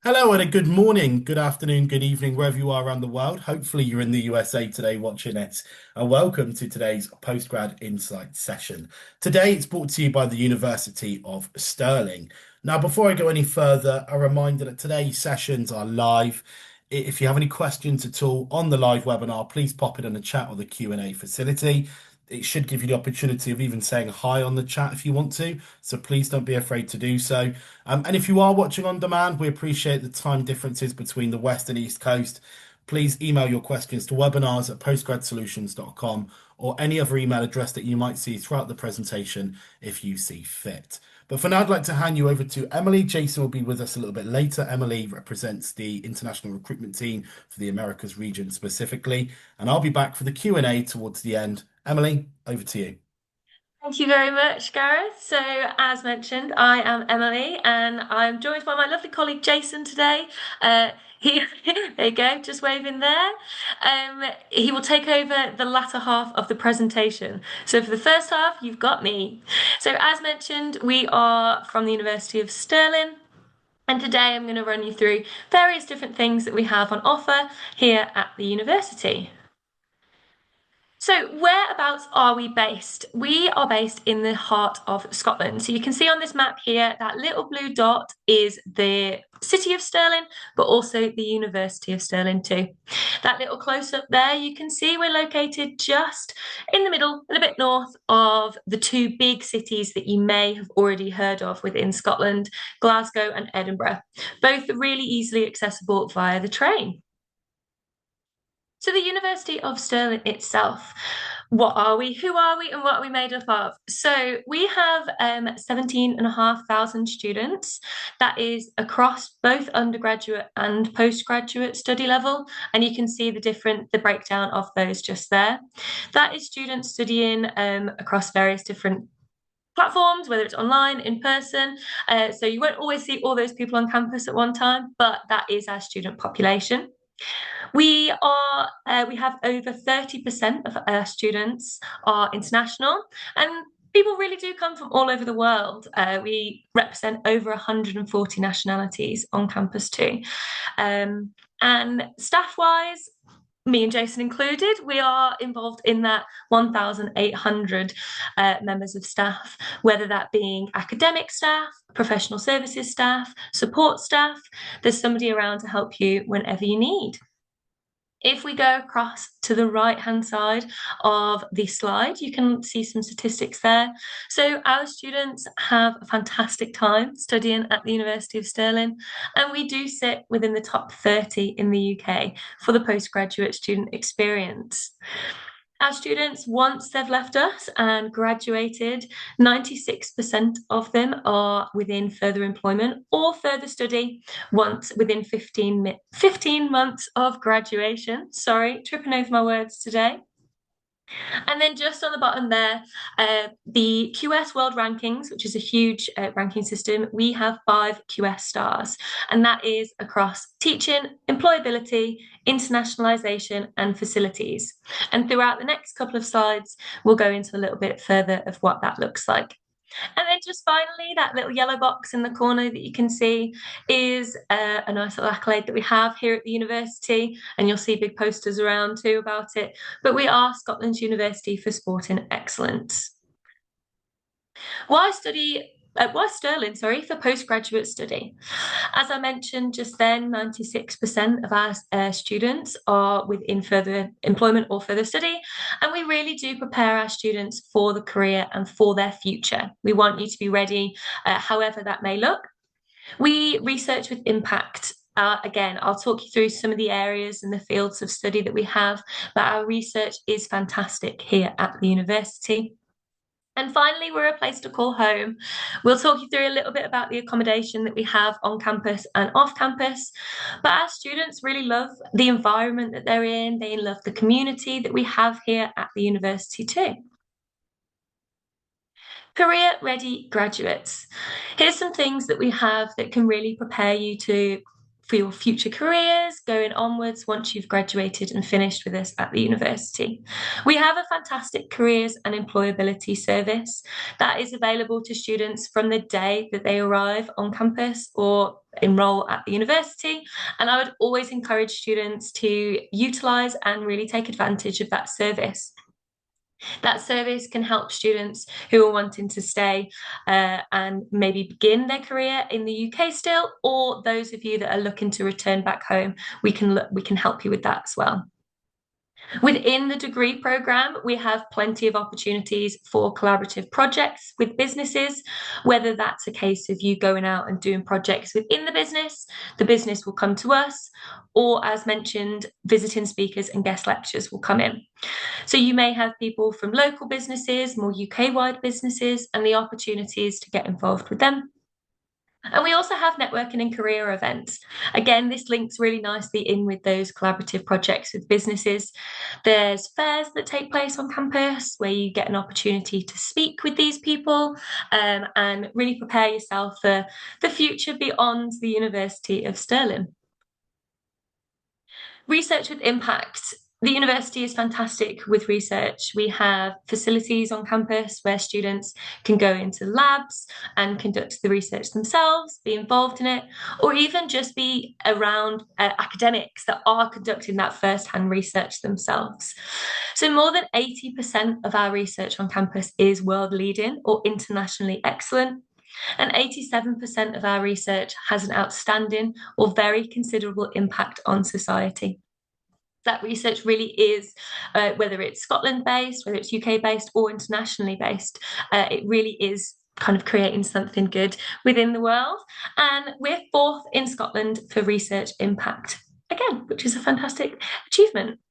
Hello and a good morning, good afternoon, good evening, wherever you are around the world. Hopefully, you're in the USA today watching it. And welcome to today's Postgrad Insight session. Today, it's brought to you by the University of Stirling. Now, before I go any further, a reminder that today's sessions are live. If you have any questions at all on the live webinar, please pop it in the chat or the Q&A facility. It should give you the opportunity of even saying hi on the chat if you want to. So please don't be afraid to do so. And if you are watching on demand, we appreciate the time differences between the West and East Coast. Please email your questions to webinars@postgradsolutions.com or any other email address that you might see throughout the presentation if you see fit. But for now, I'd like to hand you over to Emily. Jason will be with us a little bit later. Emily represents the international recruitment team for the Americas region specifically, and I'll be back for the Q&A towards the end. Emily, over to you. Thank you very much, Gareth. So, as mentioned, I am Emily, and I'm joined by my lovely colleague Jason today. He, there you go, just waving there. He will take over the latter half of the presentation. So, for the first half, you've got me. So, as mentioned, we are from the University of Stirling. And today I'm going to run you through various different things that we have on offer here at the university. So, whereabouts are we based? We are based in the heart of Scotland. So, you can see on this map here that little blue dot is the city of Stirling, but also the University of Stirling, too. That little close up there, you can see we're located just in the middle, a little bit north of the two big cities that you may have already heard of within Scotland, Glasgow and Edinburgh, both really easily accessible via the train. So, the University of Stirling itself, what are we, who are we, and what are we made up of? So, we have 17,500 students. That is across both undergraduate and postgraduate study level. And you can see the breakdown of those just there. That is students studying across various different platforms, whether it's online, in person. So, you won't always see all those people on campus at one time, but that is our student population. We have over 30% of our students are international, and people really do come from all over the world. We represent over 140 nationalities on campus too. And staff-wise, me and Jason included, we are involved in that 1,800 members of staff, whether that being academic staff, professional services staff, support staff. There's somebody around to help you whenever you need. If we go across to the right-hand side of the slide, you can see some statistics there. So our students have a fantastic time studying at the University of Stirling, and we do sit within the top 30 in the UK for the postgraduate student experience. Our students, once they've left us and graduated, 96% of them are within further employment or further study once within 15 months of graduation. Sorry, tripping over my words today. And then just on the bottom there, the QS World Rankings, which is a huge ranking system, we have 5 QS stars, and that is across teaching, employability, internationalization, and facilities. And throughout the next couple of slides, we'll go into a little bit further of what that looks like. And then just finally, that little yellow box in the corner that you can see is a nice little accolade that we have here at the university, and you'll see big posters around too about it. But we are Scotland's University for Sporting Excellence. Why study? Why Stirling, sorry, for postgraduate study? As I mentioned just then, 96% of our students are within further employment or further study, and we really do prepare our students for the career and for their future. We want you to be ready, however that may look. We research with impact. Again, I'll talk you through some of the areas and the fields of study that we have, but our research is fantastic here at the university. And finally, we're a place to call home. We'll talk you through a little bit about the accommodation that we have on campus and off campus. But our students really love the environment that they're in. They love the community that we have here at the university too. Career ready graduates. Here's some things that we have that can really prepare you for your future careers going onwards once you've graduated and finished with us at the university. We have a fantastic careers and employability service that is available to students from the day that they arrive on campus or enroll at the university. And I would always encourage students to utilise and really take advantage of that service. That service can help students who are wanting to stay and maybe begin their career in the UK still, or those of you that are looking to return back home, we can help you with that as well. Within the degree programme, we have plenty of opportunities for collaborative projects with businesses, whether that's a case of you going out and doing projects within the business will come to us, or as mentioned, visiting speakers and guest lecturers will come in. So you may have people from local businesses, more UK-wide businesses, and the opportunities to get involved with them. And we also have networking and career events. Again, this links really nicely in with those collaborative projects with businesses. There's fairs that take place on campus where you get an opportunity to speak with these people and really prepare yourself for the future beyond the University of Stirling. Research with impact. The university is fantastic with research. We have facilities on campus where students can go into labs and conduct the research themselves, be involved in it, or even just be around academics that are conducting that first-hand research themselves. So more than 80% of our research on campus is world-leading or internationally excellent. And 87% of our research has an outstanding or very considerable impact on society. That research really is, whether it's Scotland-based, whether it's UK-based or internationally based, it really is kind of creating something good within the world. And we're 4th in Scotland for research impact, again, which is a fantastic achievement.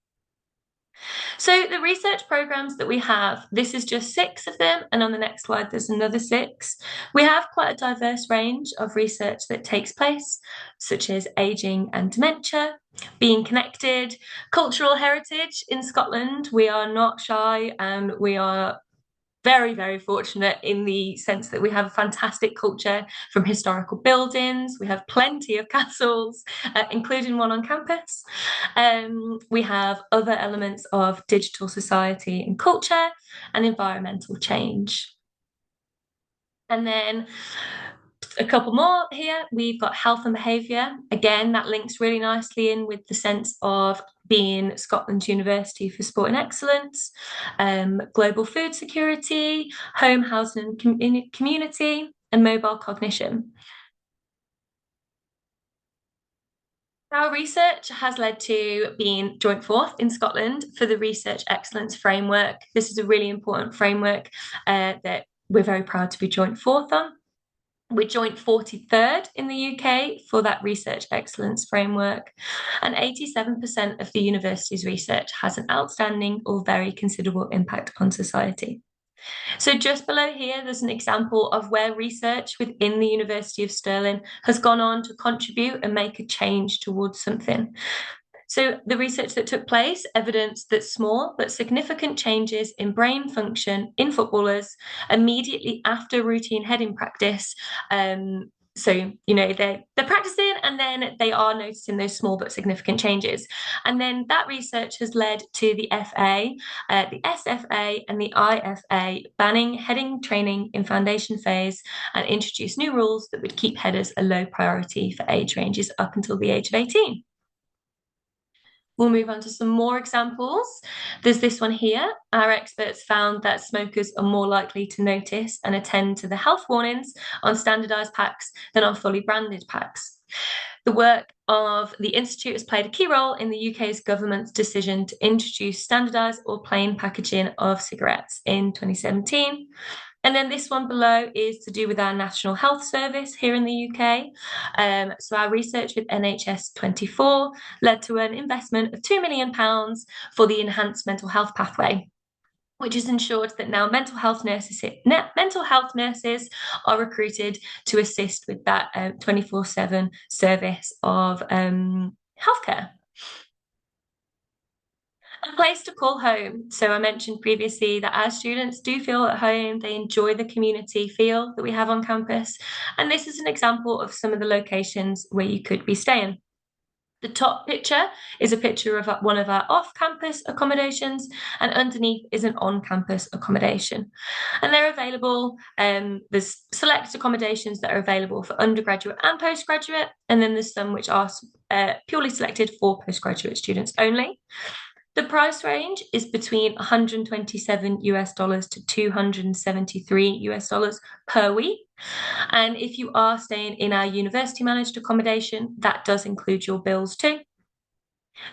So the research programs that we have, this is just 6 of them, and on the next slide there's another 6. We have quite a diverse range of research that takes place, such as ageing and dementia, being connected, cultural heritage in Scotland. We are not shy and we are very, very fortunate in the sense that we have a fantastic culture from historical buildings. We have plenty of castles, including one on campus. We have other elements of digital society and culture and environmental change. And then a couple more here. We've got health and behaviour. Again, that links really nicely in with the sense of being Scotland's University for Sport and Excellence, global food security, home, housing and community, and mobile cognition. Our research has led to being joint 4th in Scotland for the Research Excellence Framework. This is a really important framework that we're very proud to be joint 4th on. We're joint 43rd in the UK for that Research Excellence Framework, and 87% of the university's research has an outstanding or very considerable impact on society. So just below here, there's an example of where research within the University of Stirling has gone on to contribute and make a change towards something. So the research that took place evidenced that small but significant changes in brain function in footballers immediately after routine heading practice. So, you know, they're practicing and then they are noticing those small but significant changes. And then that research has led to the FA, the SFA and the IFA banning heading training in foundation phase and introduce new rules that would keep headers a low priority for age ranges up until the age of 18. We'll move on to some more examples. There's this one here. Our experts found that smokers are more likely to notice and attend to the health warnings on standardised packs than on fully branded packs. The work of the Institute has played a key role in the UK's government's decision to introduce standardised or plain packaging of cigarettes in 2017. And then this one below is to do with our National Health Service here in the UK. So our research with NHS 24 led to an investment of £2 million for the enhanced mental health pathway, which has ensured that now mental health nurses are recruited to assist with that 24/7 service of healthcare. A place to call home. So I mentioned previously that our students do feel at home, they enjoy the community feel that we have on campus. And this is an example of some of the locations where you could be staying. The top picture is a picture of one of our off-campus accommodations, and underneath is an on-campus accommodation. And they're available, there's select accommodations that are available for undergraduate and postgraduate, and then there's some which are purely selected for postgraduate students only. The price range is between 127 US dollars to 273 US dollars per week. And if you are staying in our university managed accommodation, that does include your bills too.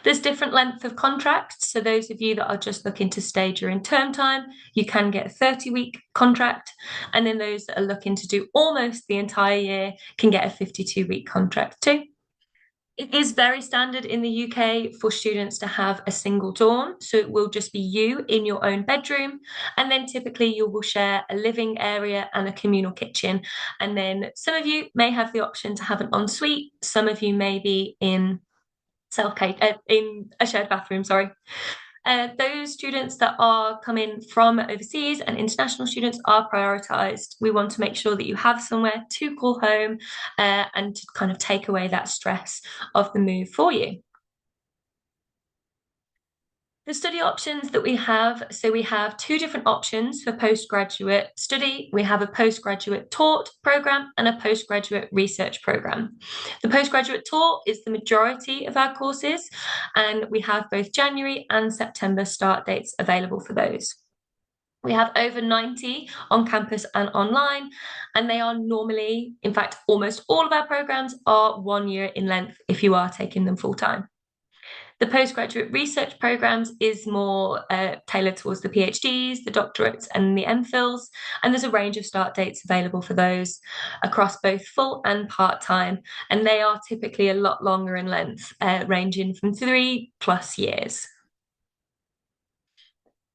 There's different length of contracts. So those of you that are just looking to stay during term time, you can get a 30-week contract. And then those that are looking to do almost the entire year can get a 52-week contract too. It is very standard in the UK for students to have a single dorm. So it will just be you in your own bedroom. And then typically you will share a living area and a communal kitchen. And then some of you may have the option to have an ensuite. Some of you may be in in a shared bathroom, sorry. Those students that are coming from overseas and international students are prioritised. We want to make sure that you have somewhere to call home and to kind of take away that stress of the move for you. The study options that we have, so we have two different options for postgraduate study. We have a postgraduate taught program and a postgraduate research program. The postgraduate taught is the majority of our courses, and we have both January and September start dates available for those. We have over 90 on campus and online, and they are normally, in fact, almost all of our programs are 1 year in length if you are taking them full time. The postgraduate research programs is more tailored towards the PhDs, the doctorates, and the MPhils. And there's a range of start dates available for those across both full and part-time. And they are typically a lot longer in length, ranging from 3+ years.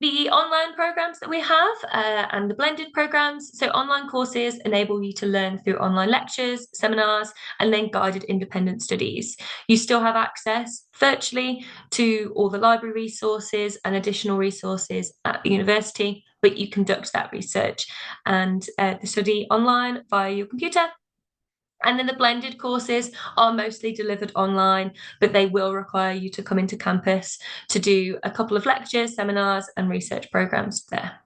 The online programs that we have and the blended programs. So online courses enable you to learn through online lectures, seminars, and then guided independent studies. You still have access virtually to all the library resources and additional resources at the university, but you conduct that research and the study online via your computer. And then the blended courses are mostly delivered online, but they will require you to come into campus to do a couple of lectures, seminars, and research programs there.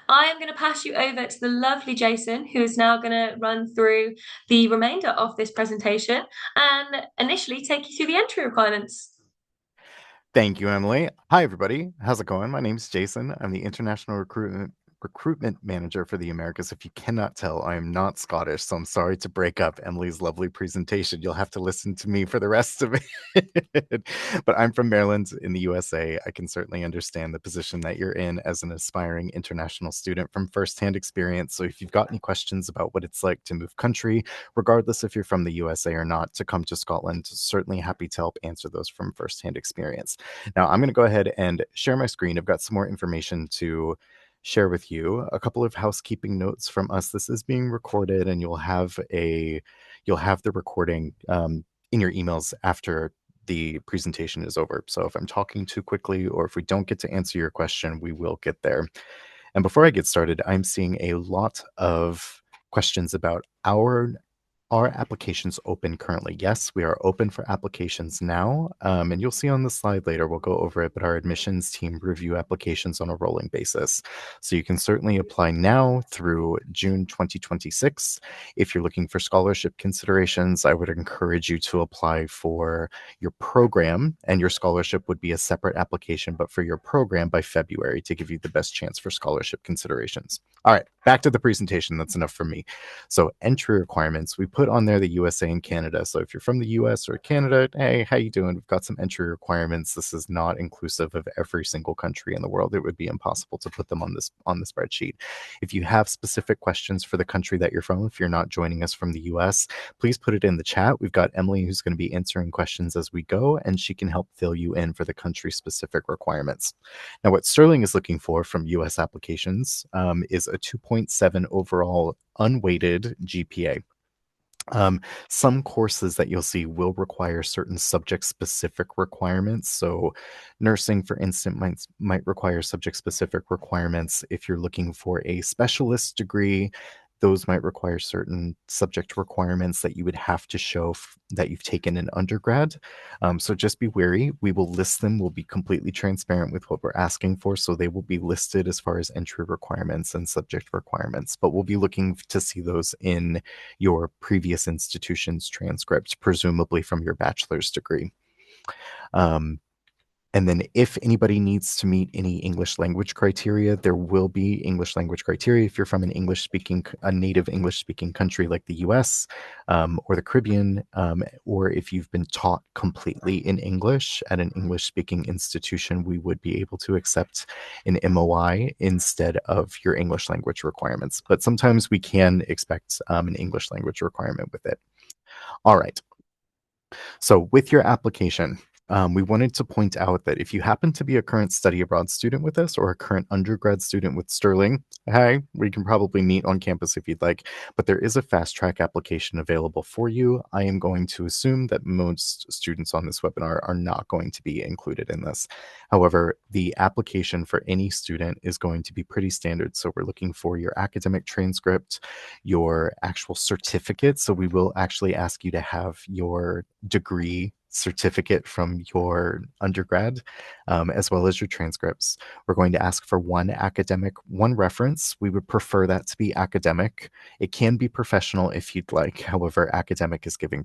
I am going to pass you over to the lovely Jason, who is now going to run through the remainder of this presentation and initially take you through the entry requirements. Thank you, Emily. Hi, everybody. How's it going? My name's Jason. I'm the International Recruitment Manager for the Americas. If you cannot tell, I am not Scottish, so I'm sorry to break up Emily's lovely presentation. You'll have to listen to me for the rest of it. But I'm from Maryland in the USA. I can certainly understand the position that you're in as an aspiring international student from firsthand experience. So if you've got any questions about what it's like to move country, regardless if you're from the USA or not, to come to Scotland, certainly happy to help answer those from firsthand experience. Now, I'm going to go ahead and share my screen. I've got some more information to share with you. A couple of housekeeping notes from us. This is being recorded, and you'll have the recording in your emails after the presentation is over. So if I'm talking too quickly or if we don't get to answer your question, we will get there. And before I get started, I'm seeing a lot of questions about our applications open currently? Yes, we are open for applications now. And you'll see on the slide later, we'll go over it, but our admissions team review applications on a rolling basis. So you can certainly apply now through June 2026. If you're looking for scholarship considerations, I would encourage you to apply for your program, and your scholarship would be a separate application, but for your program by February to give you the best chance for scholarship considerations. All right, back to the presentation. That's enough for me. So entry requirements, we put on there the USA and Canada. So if you're from the US or Canada, hey, how you doing? We've got some entry requirements. This is not inclusive of every single country in the world. It would be impossible to put them on the spreadsheet. If you have specific questions for the country that you're from, if you're not joining us from the US, please put it in the chat. We've got Emily who's going to be answering questions as we go, and she can help fill you in for the country specific requirements. Now, what Stirling is looking for from US applications is a 2.7 overall unweighted GPA. Some courses that you'll see will require certain subject-specific requirements. So nursing, for instance, might require subject-specific requirements. If you're looking for a specialist degree, those might require certain subject requirements that you would have to show that you've taken in undergrad. So just be wary. We will list them. We'll be completely transparent with what we're asking for. So they will be listed as far as entry requirements and subject requirements, but we'll be looking to see those in your previous institution's transcript, presumably from your bachelor's degree. And then if anybody needs to meet any English language criteria, there will be English language criteria if you're from a native English speaking country like the US or the Caribbean, or if you've been taught completely in English at an English speaking institution, we would be able to accept an MOI instead of your English language requirements. But sometimes we can expect an English language requirement with it. All right. So with your application, we wanted to point out that if you happen to be a current study abroad student with us or a current undergrad student with Stirling, hey, we can probably meet on campus if you'd like, but there is a fast track application available for you. I am going to assume that most students on this webinar are not going to be included in this. However, the application for any student is going to be pretty standard. So we're looking for your academic transcript, your actual certificate. So we will actually ask you to have your degree certificate from your undergrad, as well as your transcripts. We're going to ask for one reference. We would prefer that to be academic. It can be professional if you'd like. However, academic is given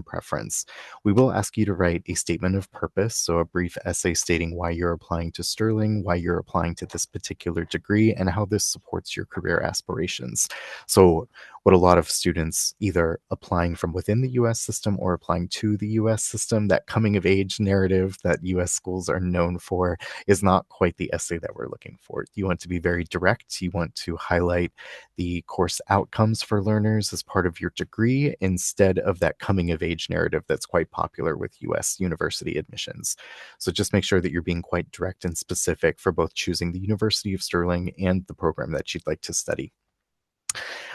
preference. We will ask you to write a statement of purpose, so a brief essay stating why you're applying to Stirling, why you're applying to this particular degree, and how this supports your career aspirations. So what a lot of students either applying from within the US system or applying to the US system, that coming of age narrative that US schools are known for, is not quite the essay that we're looking for. You want to be very direct. You want to highlight the course outcomes for learners as part of your degree instead of that coming of age narrative that's quite popular with US university admissions. So just make sure that you're being quite direct and specific for both choosing the University of Stirling and the program that you'd like to study.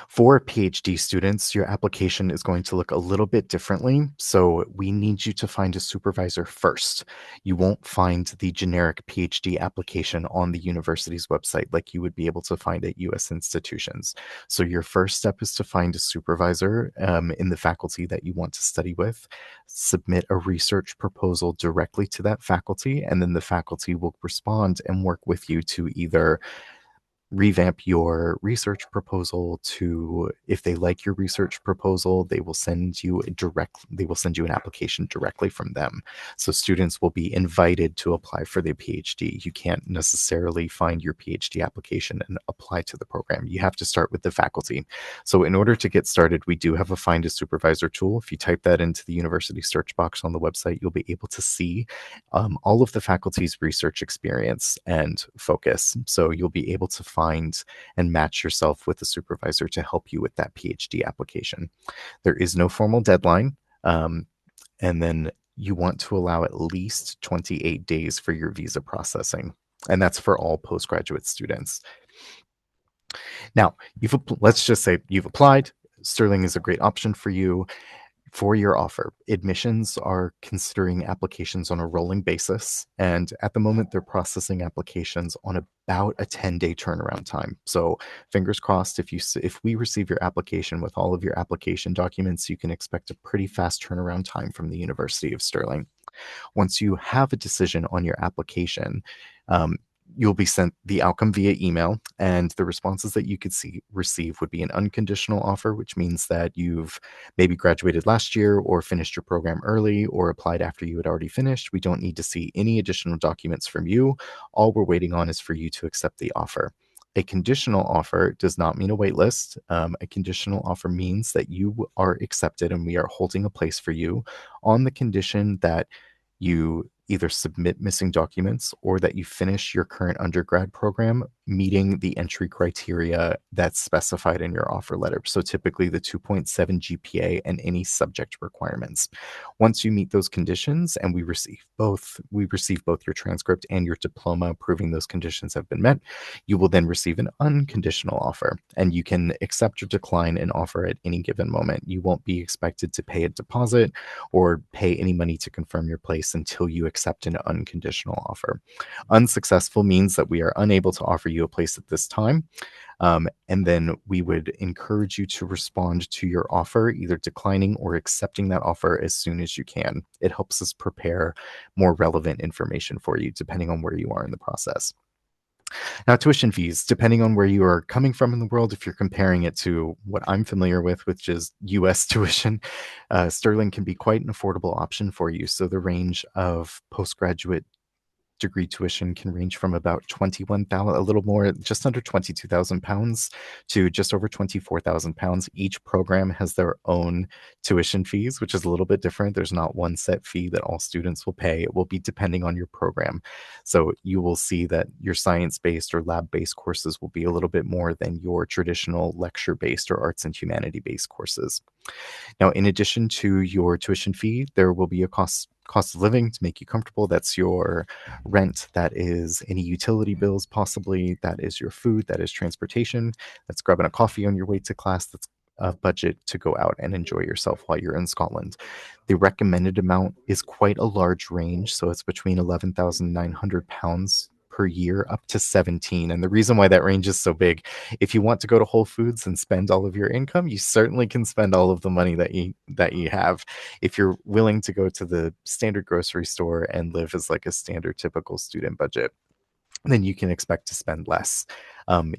For PhD students, your application is going to look a little bit differently. So we need you to find a supervisor first. You won't find the generic PhD application on the university's website like you would be able to find at US institutions. So your first step is to find a supervisor in the faculty that you want to study with, submit a research proposal directly to that faculty, and then the faculty will respond and work with you to either revamp your research proposal to, if they like your research proposal, they will send you an application directly from them. So students will be invited to apply for their PhD. You can't necessarily find your PhD application and apply to the program. You have to start with the faculty. So in order to get started, we do have a Find a Supervisor tool. If you type that into the university search box on the website, you'll be able to see all of the faculty's research experience and focus. So you'll be able to find and match yourself with a supervisor to help you with that PhD application. There is no formal deadline. And then you want to allow at least 28 days for your visa processing. And that's for all postgraduate students. Now, let's just say you've applied. Stirling is a great option for you. For your offer, admissions are considering applications on a rolling basis, and at the moment they're processing applications on about a 10-day turnaround time. So fingers crossed, if we receive your application with all of your application documents, you can expect a pretty fast turnaround time from the University of Stirling. Once you have a decision on your application, you'll be sent the outcome via email, and the responses that you could receive would be an unconditional offer, which means that you've maybe graduated last year or finished your program early or applied after you had already finished. We don't need to see any additional documents from you. All we're waiting on is for you to accept the offer. A conditional offer does not mean a wait list. A conditional offer means that you are accepted and we are holding a place for you on the condition that you either submit missing documents or that you finish your current undergrad program meeting the entry criteria that's specified in your offer letter. So typically the 2.7 GPA and any subject requirements. Once you meet those conditions and we receive both your transcript and your diploma proving those conditions have been met, you will then receive an unconditional offer, and you can accept or decline an offer at any given moment. You won't be expected to pay a deposit or pay any money to confirm your place until you accept an unconditional offer. Unsuccessful means that we are unable to offer you you a place at this time. And then we would encourage you to respond to your offer, either declining or accepting that offer as soon as you can. It helps us prepare more relevant information for you, depending on where you are in the process. Now, tuition fees, depending on where you are coming from in the world, if you're comparing it to what I'm familiar with, which is US tuition, Sterling can be quite an affordable option for you. So the range of postgraduate degree tuition can range from about 21,000, a little more, just under 22,000 pounds to just over 24,000 pounds. Each program has their own tuition fees, which is a little bit different. There's not one set fee that all students will pay. It will be depending on your program. So you will see that your science-based or lab-based courses will be a little bit more than your traditional lecture-based or arts and humanity-based courses. Now, in addition to your tuition fee, there will be a cost of living to make you comfortable. That's your rent, that is any utility bills, possibly, that is your food, that is transportation, that's grabbing a coffee on your way to class, that's a budget to go out and enjoy yourself while you're in Scotland. The recommended amount is quite a large range, so it's between £11,900 per year up to 17. And the reason why that range is so big, if you want to go to Whole Foods and spend all of your income, you certainly can spend all of the money that you have. If you're willing to go to the standard grocery store and live as like a standard typical student budget, then you can expect to spend less.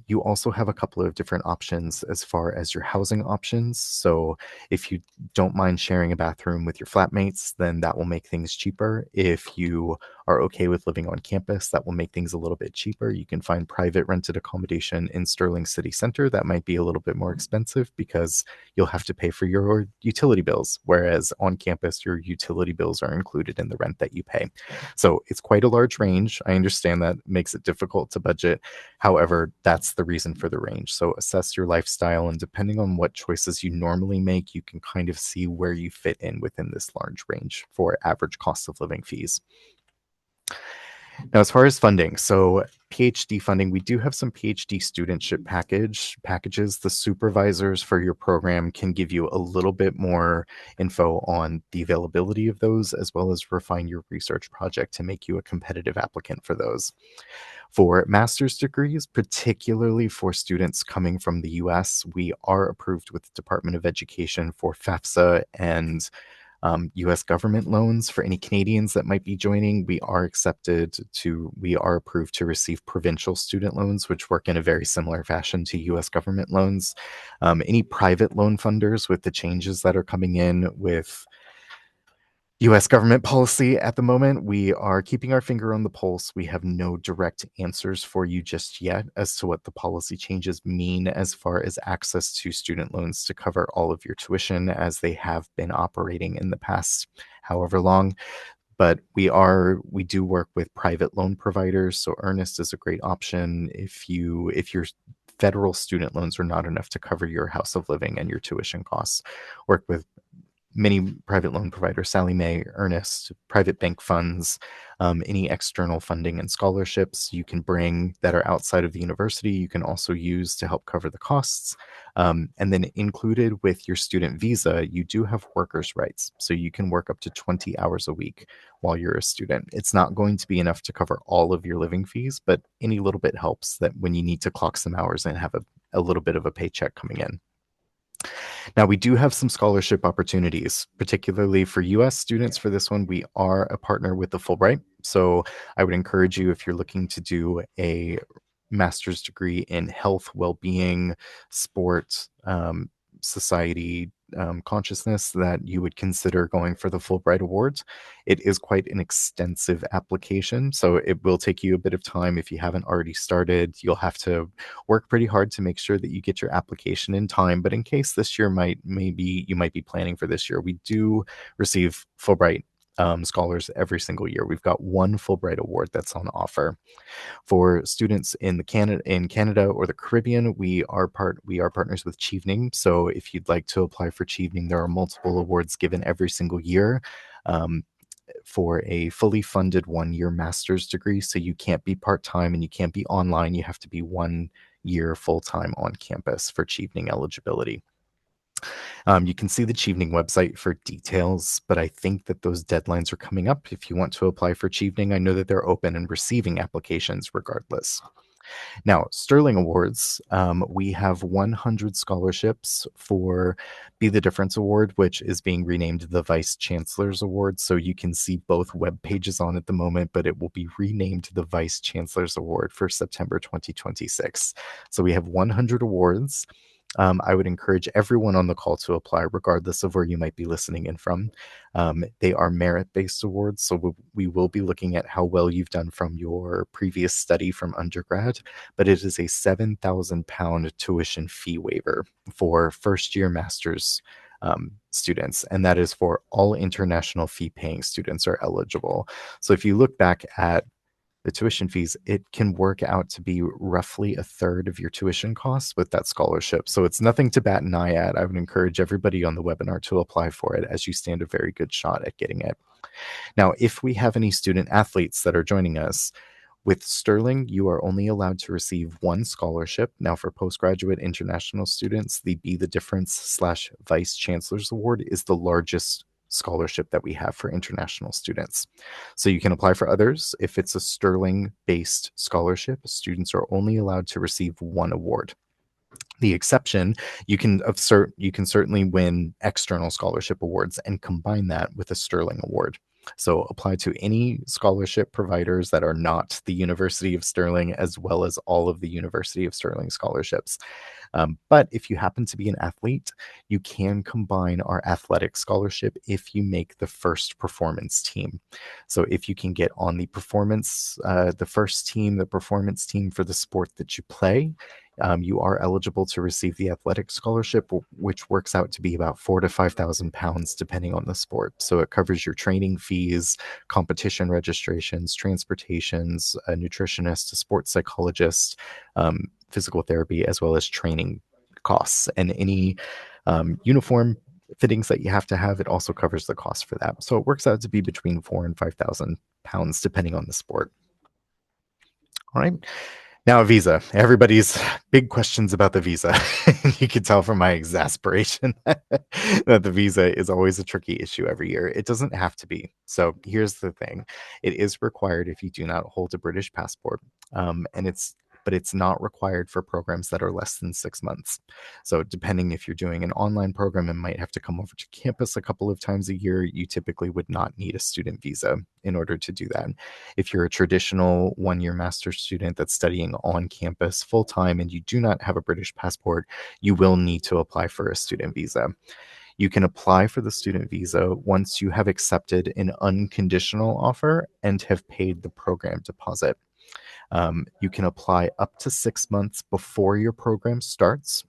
You also have a couple of different options as far as your housing options. So if you don't mind sharing a bathroom with your flatmates, then that will make things cheaper. If you are okay with living on campus, that will make things a little bit cheaper. You can find private rented accommodation in Stirling City Centre. That might be a little bit more expensive because you'll have to pay for your utility bills, whereas on campus, your utility bills are included in the rent that you pay. So it's quite a large range. I understand that makes it difficult to budget. However, that's the reason for the range. So assess your lifestyle, and depending on what choices you normally make, you can kind of see where you fit in within this large range for average cost of living fees. Now, as far as funding, so PhD funding, we do have some PhD studentship packages. The supervisors for your program can give you a little bit more info on the availability of those, as well as refine your research project to make you a competitive applicant for those. For master's degrees, particularly for students coming from the US, we are approved with the Department of Education for FAFSA and US government loans. For any Canadians that might be joining, we are approved to receive provincial student loans, which work in a very similar fashion to US government loans. Any private loan funders, with the changes that are coming in with US government policy at the moment, we are keeping our finger on the pulse. We have no direct answers for you just yet as to what the policy changes mean as far as access to student loans to cover all of your tuition, as they have been operating in the past however long. But we do work with private loan providers, so Earnest is a great option if your federal student loans are not enough to cover your house of living and your tuition costs. Work with many private loan providers: Sallie Mae, Earnest, private bank funds, any external funding and scholarships you can bring that are outside of the university, you can also use to help cover the costs. And then included with your student visa, you do have workers' rights. So you can work up to 20 hours a week while you're a student. It's not going to be enough to cover all of your living fees, but any little bit helps, that when you need to clock some hours and have a little bit of a paycheck coming in. Now, we do have some scholarship opportunities, particularly for US students. For this one, we are a partner with the Fulbright. So I would encourage you, if you're looking to do a master's degree in health, well-being, sport, society, consciousness, that you would consider going for the Fulbright Awards. It is quite an extensive application, so it will take you a bit of time. If you haven't already started, you'll have to work pretty hard to make sure that you get your application in time. But in case this year maybe you might be planning for this year, we do receive Fulbright scholars every single year. We've got one Fulbright Award that's on offer. For students in Canada or the Caribbean, we are partners with Chevening. So if you'd like to apply for Chevening, there are multiple awards given every single year. For a fully funded 1-year master's degree. So you can't be part-time and you can't be online. You have to be 1 year full-time on campus for Chevening eligibility. You can see the Chevening website for details, but I think that those deadlines are coming up. If you want to apply for Chevening, I know that they're open and receiving applications regardless. Now, Sterling Awards, we have 100 scholarships for Be the Difference Award, which is being renamed the Vice Chancellor's Award. So you can see both web pages on at the moment, but it will be renamed the Vice Chancellor's Award for September 2026. So we have 100 awards. I would encourage everyone on the call to apply, regardless of where you might be listening in from. They are merit-based awards, so we will be looking at how well you've done from your previous study from undergrad, but it is a £7,000 tuition fee waiver for first-year master's students, and that is for all international fee-paying students are eligible. So if you look back at the tuition fees, it can work out to be roughly a third of your tuition costs with that scholarship. So it's nothing to bat an eye at. I would encourage everybody on the webinar to apply for it, as you stand a very good shot at getting it. Now, if we have any student athletes that are joining us, with Sterling, you are only allowed to receive one scholarship. Now, for postgraduate international students, the Be the Difference / Vice Chancellor's Award is the largest scholarship that we have for international students. So you can apply for others. If it's a Sterling-based scholarship, students are only allowed to receive one award. The exception, you can certainly win external scholarship awards and combine that with a Sterling award. So apply to any scholarship providers that are not the University of Stirling, as well as all of the University of Stirling scholarships. But if you happen to be an athlete, you can combine our athletic scholarship if you make the first performance team. So if you can get on the performance team for the sport that you play, you are eligible to receive the athletic scholarship, which works out to be about £4,000 to £5,000 depending on the sport. So it covers your training fees, competition registrations, transportations, a nutritionist, a sports psychologist, physical therapy, as well as training costs, and any uniform fittings that you have to have. It also covers the cost for that. So it works out to be between £4,000 and £5,000 depending on the sport. All right. Now, a visa. Everybody's big questions about the visa. You can tell from my exasperation that the visa is always a tricky issue every year. It doesn't have to be. So here's the thing. It is required if you do not hold a British passport. But it's not required for programs that are less than 6 months. So depending if you're doing an online program and might have to come over to campus a couple of times a year, you typically would not need a student visa in order to do that. If you're a traditional one-year master's student that's studying on campus full-time and you do not have a British passport, you will need to apply for a student visa. You can apply for the student visa once you have accepted an unconditional offer and have paid the program deposit. You can apply up to 6 months before your program starts.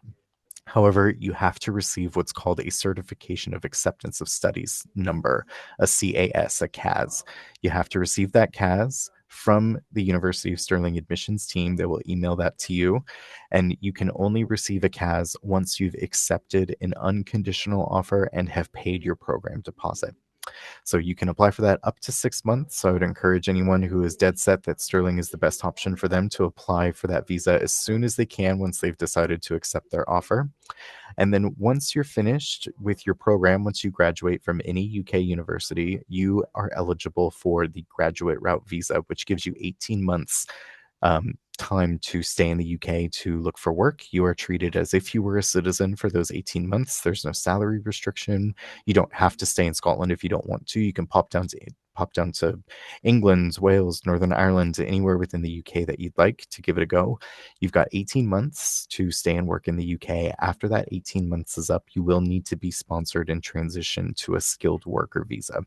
However, you have to receive what's called a Certification of Acceptance of Studies number, a CAS, a CAS. You have to receive that CAS from the University of Stirling admissions team. They will email that to you, and you can only receive a CAS once you've accepted an unconditional offer and have paid your program deposit. So you can apply for that up to 6 months. So I would encourage anyone who is dead set that Sterling is the best option for them to apply for that visa as soon as they can once they've decided to accept their offer. And then once you're finished with your program, once you graduate from any UK university, you are eligible for the graduate route visa, which gives you 18 months time to stay in the UK to look for work. You are treated as if you were a citizen for those 18 months. There's no salary restriction. You don't have to stay in Scotland if you don't want to. You can pop down to England, Wales, Northern Ireland, anywhere within the UK that you'd like to give it a go. You've got 18 months to stay and work in the UK. After that 18 months is up, you will need to be sponsored and transition to a skilled worker visa.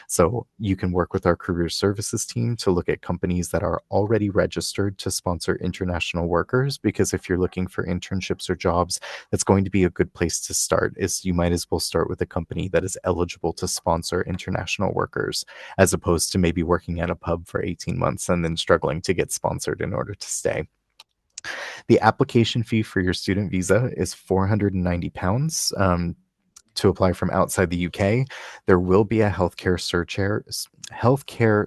So you can work with our career services team to look at companies that are already registered to sponsor international workers, because if you're looking for internships or jobs, that's going to be a good place to start. Is you might as well start with a company that is eligible to sponsor international workers, as opposed to maybe working at a pub for 18 months and then struggling to get sponsored in order to stay. The application fee for your student visa is £490. To apply from outside the UK, there will be a healthcare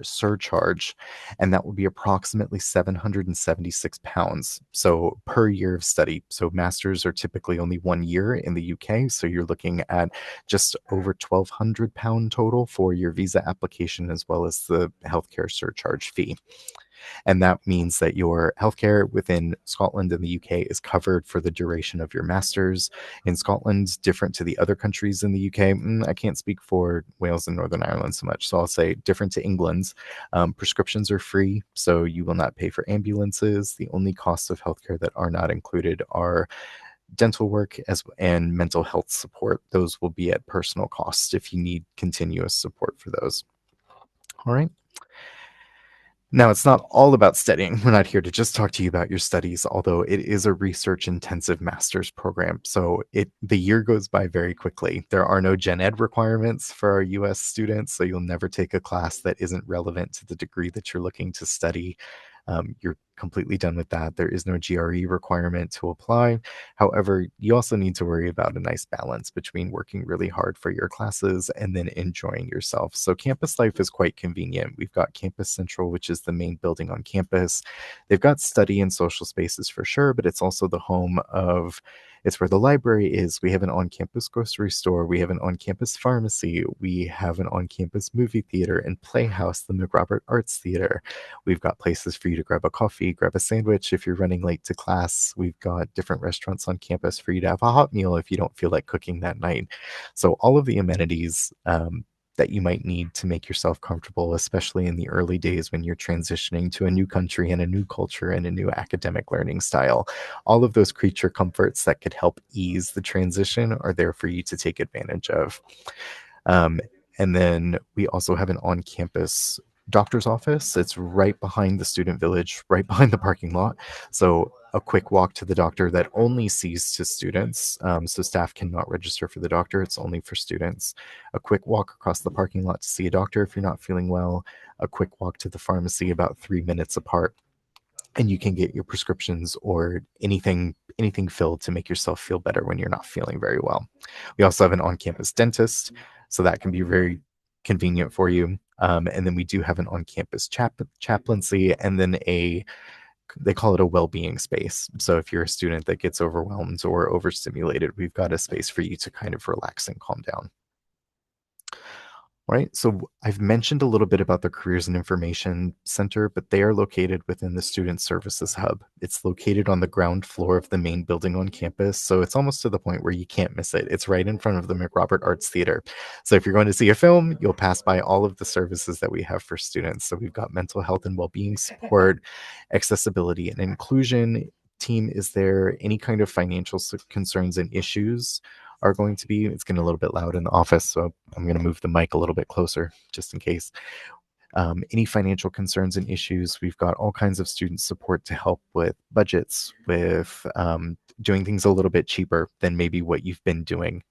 surcharge, and that will be approximately £776. So per year of study. So masters are typically only 1 year in the UK, so you're looking at just over £1,200 total for your visa application, as well as the healthcare surcharge fee. And that means that your healthcare within Scotland and the UK is covered for the duration of your master's. In Scotland, different to the other countries in the UK. I can't speak for Wales and Northern Ireland so much, so I'll say different to England. Prescriptions are free, so you will not pay for ambulances. The only costs of healthcare that are not included are dental work and mental health support. Those will be at personal cost if you need continuous support for those. All right. Now, it's not all about studying. We're not here to just talk to you about your studies, although it is a research-intensive master's program. So the year goes by very quickly. There are no gen ed requirements for our US students, so you'll never take a class that isn't relevant to the degree that you're looking to study. You're completely done with that. There is no GRE requirement to apply. However, you also need to worry about a nice balance between working really hard for your classes and then enjoying yourself. So campus life is quite convenient. We've got Campus Central, which is the main building on campus. They've got study and social spaces for sure, but it's also the home of it's where the library is. We have an on-campus grocery store. We have an on-campus pharmacy. We have an on-campus movie theater and playhouse, the McRobert Arts Theater. We've got places for you to grab a coffee, grab a sandwich if you're running late to class. We've got different restaurants on campus for you to have a hot meal if you don't feel like cooking that night. So all of the amenities that you might need to make yourself comfortable, especially in the early days when you're transitioning to a new country and a new culture and a new academic learning style. All of those creature comforts that could help ease the transition are there for you to take advantage of. And then we also have an on-campus doctor's office. It's right behind the student village, right behind the parking lot. So a quick walk to the doctor that only sees to students. So staff cannot register for the doctor. It's only for students. A quick walk across the parking lot to see a doctor if you're not feeling well. A quick walk to the pharmacy about 3 minutes apart. And you can get your prescriptions or anything filled to make yourself feel better when you're not feeling very well. We also have an on-campus dentist, so that can be very convenient for you. And then we do have an on-campus chaplaincy, and then they call it a well-being space. So if you're a student that gets overwhelmed or overstimulated, we've got a space for you to kind of relax and calm down. Right. So I've mentioned a little bit about the Careers and Information Center, but they are located within the Student Services Hub. It's located on the ground floor of the main building on campus. So it's almost to the point where you can't miss it. It's right in front of the McRobert Arts Theater. So if you're going to see a film, you'll pass by all of the services that we have for students. So we've got mental health and well-being support, accessibility and inclusion team is there. Any kind of financial concerns and issues are going to be, it's getting a little bit loud in the office, so I'm going to move the mic a little bit closer just in case. Any financial concerns and issues, we've got all kinds of student support to help with budgets, with doing things a little bit cheaper than maybe what you've been doing.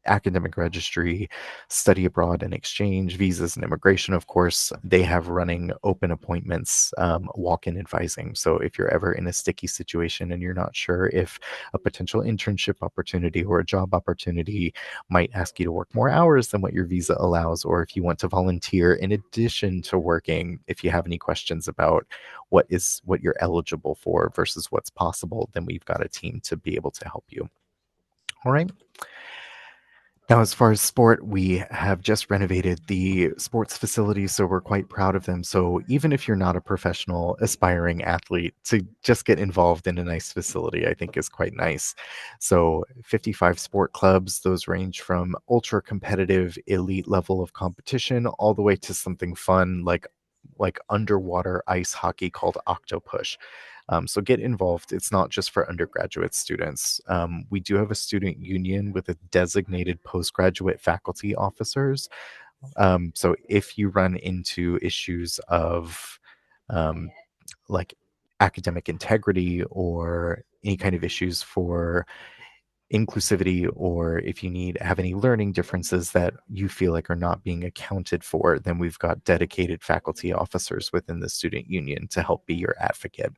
Academic registry, study abroad and exchange, visas and immigration, of course, they have running open appointments, walk-in advising. So if you're ever in a sticky situation and you're not sure if a potential internship opportunity or a job opportunity might ask you to work more hours than what your visa allows, or if you want to volunteer in addition to working, if you have any questions about what you're eligible for versus what's possible, then we've got a team to be able to help you. All right. Now, as far as sport, we have just renovated the sports facilities, so we're quite proud of them. So even if you're not a professional aspiring athlete, to just get involved in a nice facility, I think is quite nice. So 55 sport clubs, those range from ultra competitive elite level of competition all the way to something fun like underwater ice hockey called Octopush. So get involved. It's not just for undergraduate students. We do have a student union with a designated postgraduate faculty officers. So if you run into issues of like academic integrity or any kind of issues for inclusivity, or if you have any learning differences that you feel like are not being accounted for, then we've got dedicated faculty officers within the student union to help be your advocate.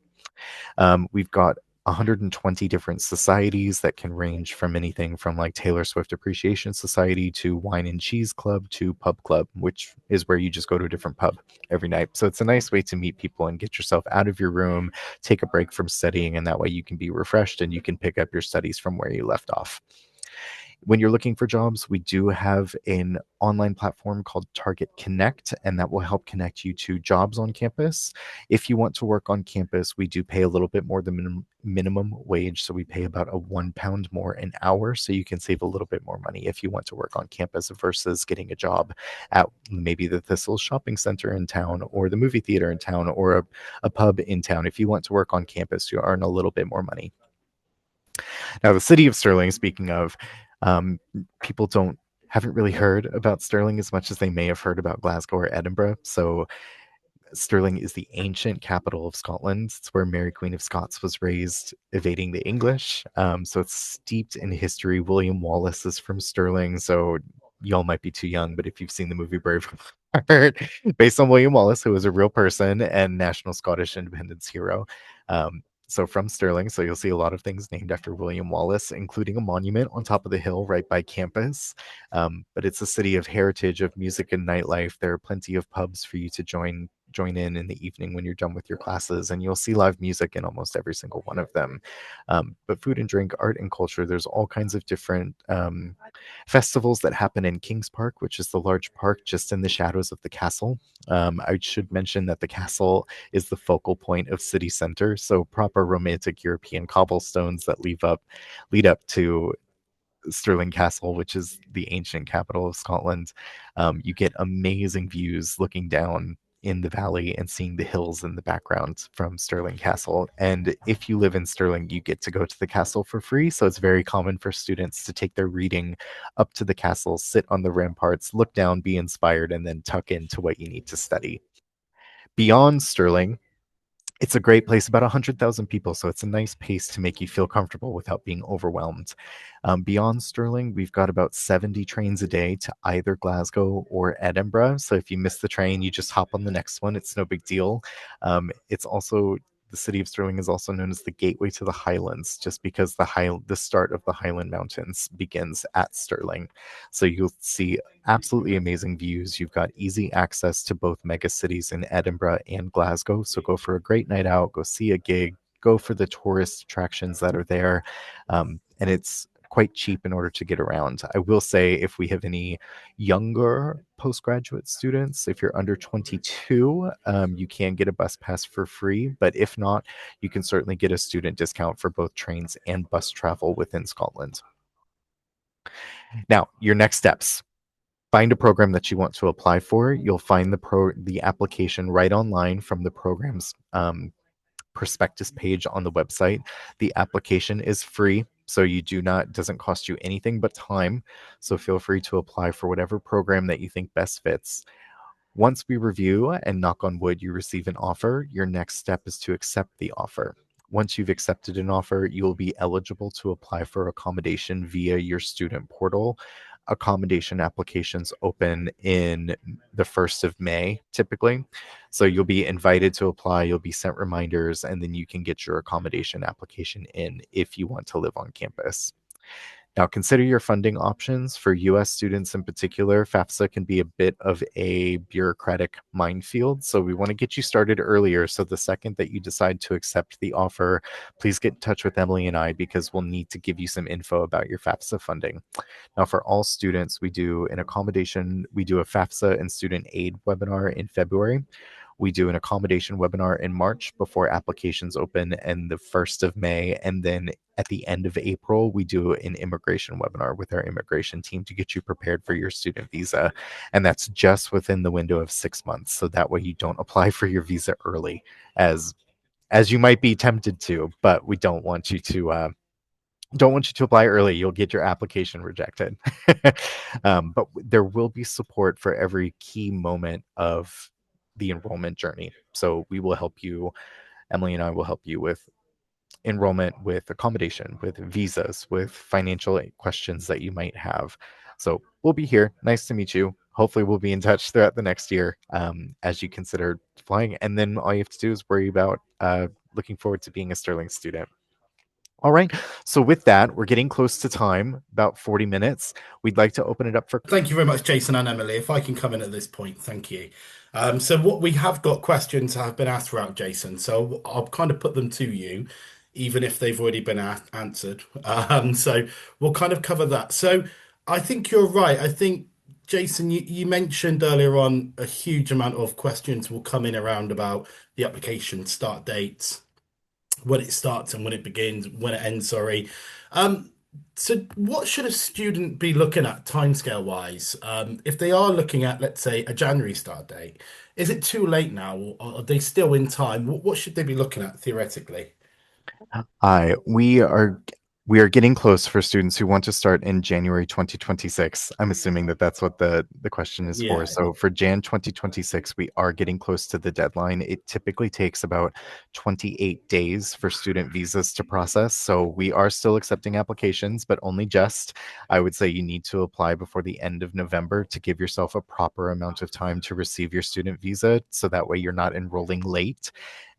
We've got 120 different societies that can range from anything from like Taylor Swift Appreciation Society to Wine and Cheese Club to Pub Club, which is where you just go to a different pub every night. So it's a nice way to meet people and get yourself out of your room, take a break from studying, and that way you can be refreshed and you can pick up your studies from where you left off. When you're looking for jobs, we do have an online platform called Target Connect, and that will help connect you to jobs on campus. If you want to work on campus, we do pay a little bit more than minimum wage. So we pay about a £1 more an hour. So you can save a little bit more money if you want to work on campus versus getting a job at maybe the Thistle Shopping Center in town or the movie theater in town or a pub in town. If you want to work on campus, you earn a little bit more money. Now, the city of Stirling, speaking of, um, people haven't really heard about Stirling as much as they may have heard about Glasgow or Edinburgh. So Stirling is the ancient capital of Scotland. It's where Mary Queen of Scots was raised, evading the English. So it's steeped in history. William Wallace is from Stirling, so y'all might be too young, but if you've seen the movie Braveheart, based on William Wallace, who was a real person and national Scottish independence hero. So from Stirling, so you'll see a lot of things named after William Wallace, including a monument on top of the hill right by campus. But it's a city of heritage, of music and nightlife. There are plenty of pubs for you to join in the evening when you're done with your classes, and you'll see live music in almost every single one of them. But food and drink, art and culture, there's all kinds of different festivals that happen in Kings Park, which is the large park just in the shadows of the castle. I should mention that the castle is the focal point of city center, so proper romantic European cobblestones that lead up to Stirling Castle, which is the ancient capital of Scotland. You get amazing views looking down in the valley and seeing the hills in the background from Stirling Castle. And if you live in Stirling, you get to go to the castle for free. So it's very common for students to take their reading up to the castle, sit on the ramparts, look down, be inspired, and then tuck into what you need to study. Beyond Stirling, it's a great place, about 100,000 people, so it's a nice pace to make you feel comfortable without being overwhelmed. Beyond Stirling, we've got about 70 trains a day to either Glasgow or Edinburgh. So if you miss the train, you just hop on the next one. It's no big deal. It's also the city of Stirling is also known as the gateway to the Highlands, just because the start of the Highland Mountains begins at Stirling. So you'll see absolutely amazing views. You've got easy access to both mega cities in Edinburgh and Glasgow. So go for a great night out, go see a gig, go for the tourist attractions that are there. And it's quite cheap in order to get around. I will say, if we have any younger postgraduate students, if you're under 22, you can get a bus pass for free. But if not, you can certainly get a student discount for both trains and bus travel within Scotland. Now, your next steps. Find a program that you want to apply for. You'll find the application right online from the program's prospectus page on the website. The application is free, so doesn't cost you anything but time. So feel free to apply for whatever program that you think best fits. Once we review and, knock on wood, you receive an offer, your next step is to accept the offer. Once you've accepted an offer, you will be eligible to apply for accommodation via your student portal. Accommodation applications open in the 1st of May, typically. So you'll be invited to apply, you'll be sent reminders, and then you can get your accommodation application in if you want to live on campus. Now, consider your funding options. For US students in particular, FAFSA can be a bit of a bureaucratic minefield. So we want to get you started earlier. So the second that you decide to accept the offer, please get in touch with Emily and I, because we'll need to give you some info about your FAFSA funding. Now, for all students, we do a FAFSA and student aid webinar in February. We do an accommodation webinar in March before applications open, and the 1st of May. And then at the end of April, we do an immigration webinar with our immigration team to get you prepared for your student visa. And that's just within the window of 6 months. So that way you don't apply for your visa early, as you might be tempted to, but we don't want you to apply early. You'll get your application rejected. But there will be support for every key moment of the enrollment journey. So we will help you, Emily and I will help you with enrollment, with accommodation, with visas, with financial questions that you might have. So we'll be here. Nice to meet you. Hopefully we'll be in touch throughout the next year as you consider flying. And then all you have to do is worry about looking forward to being a Stirling student. All right. So with that, we're getting close to time, about 40 minutes. We'd like to open it up for. Thank you very much, Jason and Emily. If I can come in at this point, thank you. So what we have got questions have been asked throughout, Jason. So I'll kind of put them to you. even if they've already been answered. So we'll kind of cover that. So I think you're right. I think, Jason, you mentioned earlier on a huge amount of questions will come in around about the application start dates, when it starts and when it begins, when it ends, sorry. Um, so what should a student be looking at timescale wise? If they are looking at, let's say, a January start date, is it too late now, or are they still in time? What should they be looking at theoretically? Hi, we are getting close for students who want to start in January 2026. I'm assuming that that's what the question is for. Yeah. So for Jan 2026, we are getting close to the deadline. It typically takes about 28 days for student visas to process. So we are still accepting applications, but only just. I would say you need to apply before the end of November to give yourself a proper amount of time to receive your student visa. So that way you're not enrolling late.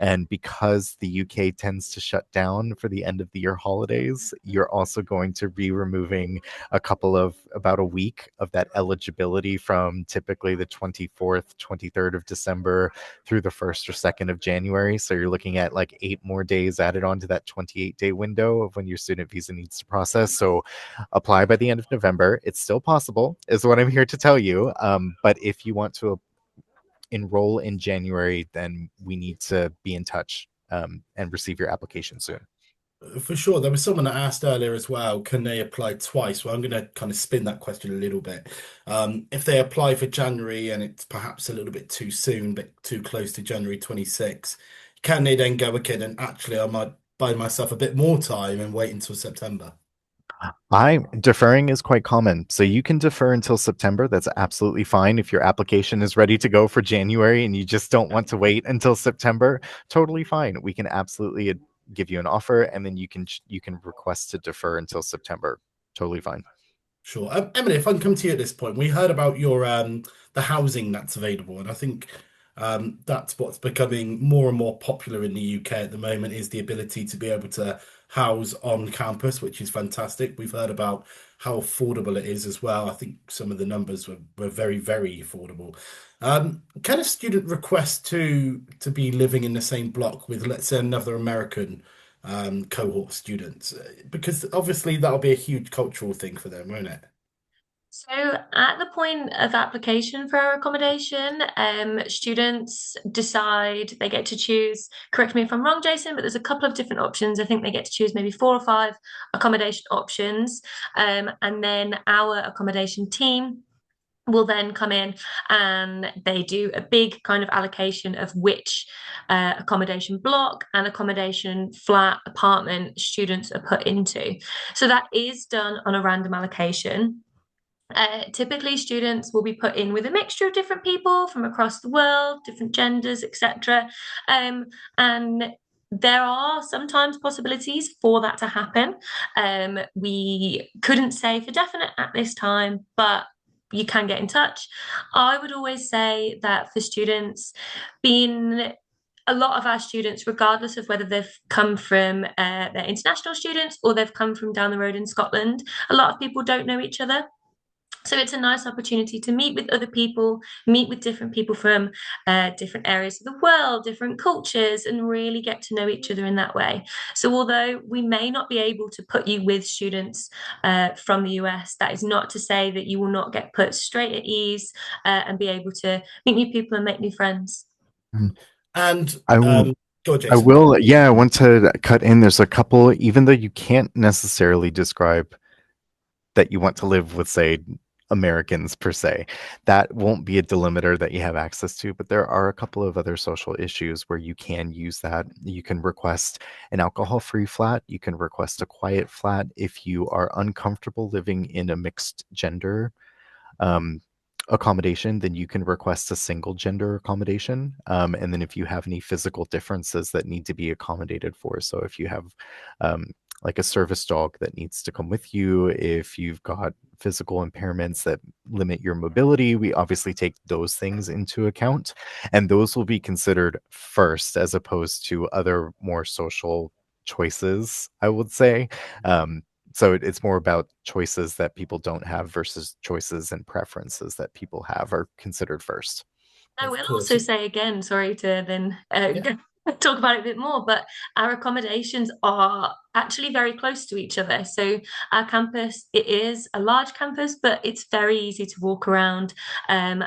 And because the UK tends to shut down for the end of the year holidays, you're also going to be removing about a week of that eligibility from typically the 24th, 23rd of December through the 1st or 2nd of January. So you're looking at like 8 more days added onto that 28-day window of when your student visa needs to process. So apply by the end of November. It's still possible, is what I'm here to tell you. But if you want to enroll in January, then we need to be in touch and receive your application soon. For sure. There was someone that asked earlier as well, can they apply twice? Well, I'm going to kind of spin that question a little bit. If they apply for January and it's perhaps a little bit too soon, but too close to January 26, can they then go, okay, then actually I might buy myself a bit more time and wait until September? I Deferring is quite common. So you can defer until September. That's absolutely fine. If your application is ready to go for January and you just don't want to wait until September, totally fine. We can absolutely give you an offer and then you can request to defer until September. Totally fine. Sure. Emily, if I can come to you at this point, we heard about your the housing that's available, and I think that's what's becoming more and more popular in the UK at the moment is the ability to be able to house on campus, which is fantastic. We've heard about how affordable it is as well. I think some of the numbers were very, very affordable. Can a student request to be living in the same block with, let's say, another American cohort students? Because obviously that'll be a huge cultural thing for them, won't it? So, at the point of application for our accommodation, students decide they get to choose. Correct me if I'm wrong, Jason, but there's a couple of different options. I think they get to choose maybe 4 or 5 accommodation options, and then our accommodation team will then come in and they do a big kind of allocation of which accommodation block and accommodation flat apartment students are put into. So that is done on a random allocation. Typically, students will be put in with a mixture of different people from across the world, different genders, etc. And there are sometimes possibilities for that to happen. We couldn't say for definite at this time, but you can get in touch. I would always say that for students, being a lot of our students, regardless of whether they've come from they're international students or they've come from down the road in Scotland, a lot of people don't know each other. So it's a nice opportunity to meet with other people, meet with different people from different areas of the world, different cultures, and really get to know each other in that way. So although we may not be able to put you with students from the US, that is not to say that you will not get put straight at ease and be able to meet new people and make new friends. Mm. And I will. go on, I Jason. will. Yeah, I want to cut in. There's a couple, even though you can't necessarily describe that you want to live with, say, Americans per se. That won't be a delimiter that you have access to, but there are a couple of other social issues where you can use that. You can request an alcohol-free flat. You can request a quiet flat if you are uncomfortable living in a mixed gender um, accommodation, then you can request a single gender accommodation. And then if you have any physical differences that need to be accommodated for, so if you have um, like a service dog that needs to come with you, if you've got physical impairments that limit your mobility, we obviously take those things into account. And those will be considered first as opposed to other more social choices, I would say. Um, so it's more about choices that people don't have versus choices and preferences that people have are considered first. I Of will course. also say again, sorry to then Yeah. talk about it a bit more, but our accommodations are actually very close to each other. So our campus, it is a large campus, but it's very easy to walk around. And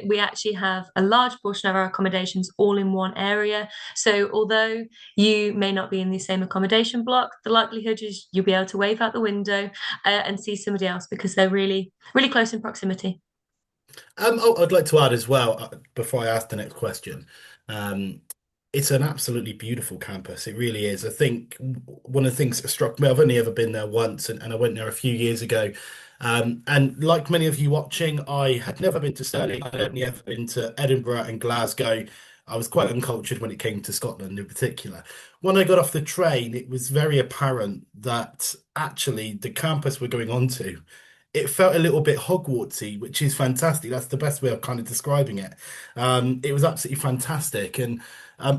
we actually have a large portion of our accommodations all in one area. So although you may not be in the same accommodation block, the likelihood is you'll be able to wave out the window and see somebody else because they're really, really close in proximity. I'd like to add as well, before I ask the next question, um, it's an absolutely beautiful campus. It really is. I think one of the things that struck me, I've only ever been there once, and I went there a few years ago. And like many of you watching, I had never been to Stirling. I'd only ever been to Edinburgh and Glasgow. I was quite uncultured when it came to Scotland in particular. When I got off the train, it was very apparent that actually the campus we're going on to, it felt a little bit Hogwartsy, which is fantastic. That's the best way of kind of describing it. It was absolutely fantastic. And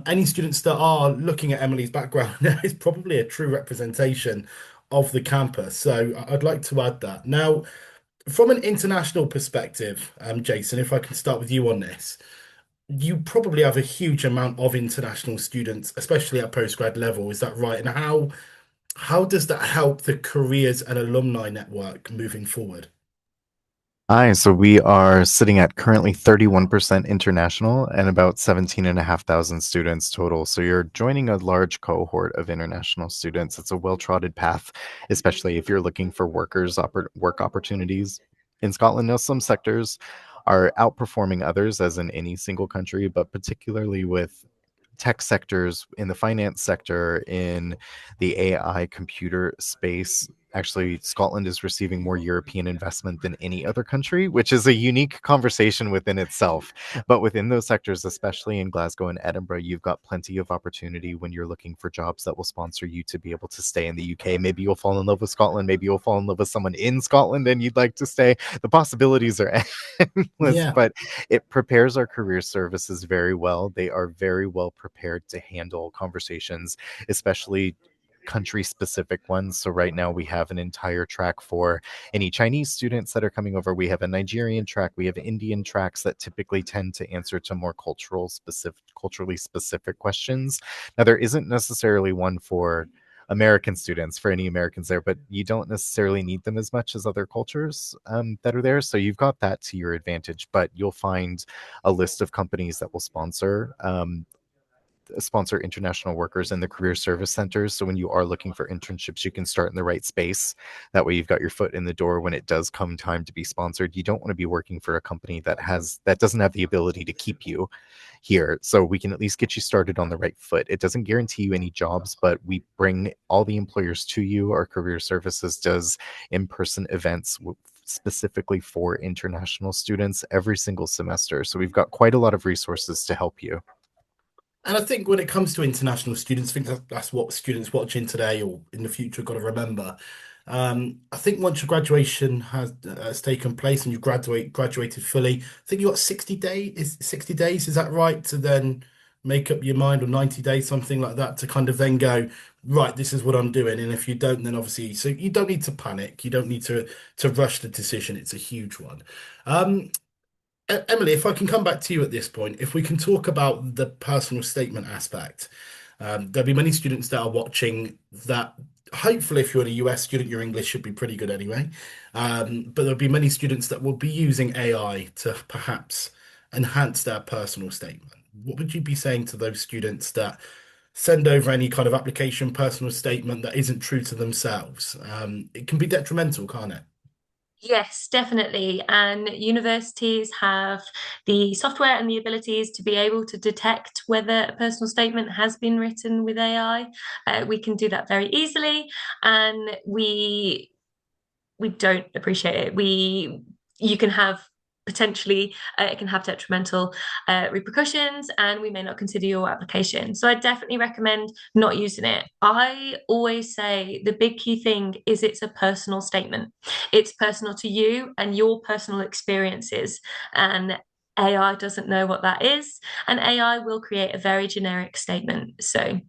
any students that are looking at Emily's background now is probably a true representation of the campus. So I'd like to add that. Now, from an international perspective, Jason, if I can start with you on this, you probably have a huge amount of international students, especially at postgrad level. Is that right? And how does that help the careers and alumni network moving forward? Hi, so we are sitting at currently 31% international and about 17,500 students total. So you're joining a large cohort of international students. It's a well-trodden path, especially if you're looking for work opportunities. In Scotland, now some sectors are outperforming others, as in any single country, but particularly with tech sectors, in the finance sector, in the AI computer space. Actually, Scotland is receiving more European investment than any other country, which is a unique conversation within itself. But within those sectors, especially in Glasgow and Edinburgh, you've got plenty of opportunity when you're looking for jobs that will sponsor you to be able to stay in the UK. Maybe you'll fall in love with Scotland. Maybe you'll fall in love with someone in Scotland and you'd like to stay. The possibilities are endless, Yeah. but it prepares our career services very well. They are very well prepared to handle conversations, especially country specific ones. So right now we have an entire track for any Chinese students that are coming over. We have a Nigerian track, we have Indian tracks that typically tend to answer to more culturally specific questions. Now there isn't necessarily one for American students, for any Americans there, but you don't necessarily need them as much as other cultures that are there. So you've got that to your advantage, but you'll find a list of companies that will sponsor international workers in the career service centers. So when you are looking for internships, you can start in the right space. That way you've got your foot in the door when it does come time to be sponsored. You don't want to be working for a company that doesn't have the ability to keep you here. So we can at least get you started on the right foot. It doesn't guarantee you any jobs, but we bring all the employers to you. Our career services does in-person events specifically for international students every single semester. So we've got quite a lot of resources to help you. And I think when it comes to international students, I think that's what students watching today or in the future got to remember. I think once your graduation has taken place and you graduated fully, I think you got 60 days. Is 60 days? Is that right? To then make up your mind, or 90 days, something like that, to kind of then go, right, this is what I'm doing. And if you don't, then obviously, so you don't need to panic. You don't need to rush the decision. It's a huge one. Um, Emily, if I can come back to you at this point, if we can talk about the personal statement aspect, there'll be many students that are watching that. Hopefully, if you're a US student, your English should be pretty good anyway. But there'll be many students that will be using AI to perhaps enhance their personal statement. What would you be saying to those students that send over any kind of application personal statement that isn't true to themselves? It can be detrimental, can't it? Yes, definitely. And universities have the software and the abilities to be able to detect whether a personal statement has been written with AI. We can do that very easily, and we don't appreciate it. You can have potentially it can have detrimental repercussions, and we may not consider your application. So I definitely recommend not using it. I always say the big key thing is it's a personal statement. It's personal to you and your personal experiences, and AI doesn't know what that is, and AI will create a very generic statement. So